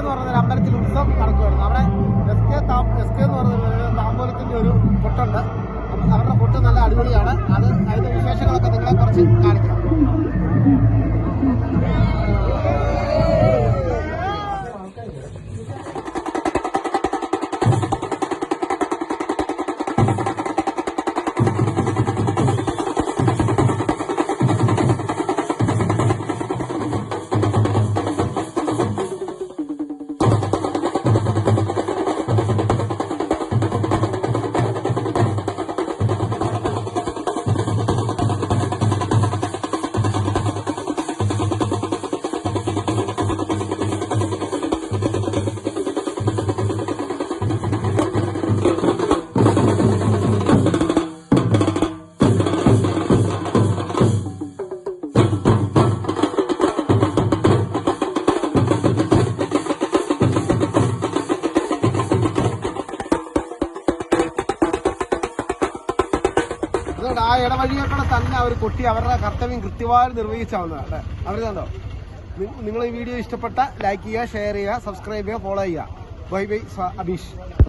എന്ന് പറയുന്ന അമ്പലത്തിൽ ഉത്സവം നടക്കുമായിരുന്നു. അവിടെ എസ് കെ എന്ന് പറയുന്ന താമ്പൂലത്തിന്റെ ഒരു കൊട്ടുണ്ട്. അവരുടെ കൊട്ട് നല്ല അടിപൊളിയാണ്. അതിന്റെ വിശേഷങ്ങളൊക്കെ നിങ്ങളെ കുറച്ച് കാണിക്കാം. ആ ഇടവഴിയൊക്കെ തന്നെ അവർ കൊട്ടി അവരുടെ കർത്തവ്യം കൃത്യമായി നിർവഹിച്ചാവുന്നതാണ്. അവരുണ്ടോ? നിങ്ങൾ ഈ വീഡിയോ ഇഷ്ടപ്പെട്ട ലൈക്ക് ചെയ്യുക, ഷെയർ ചെയ്യുക, സബ്സ്ക്രൈബ് ചെയ്യുക, ഫോളോ ചെയ്യുക. Bye bye Abeesh.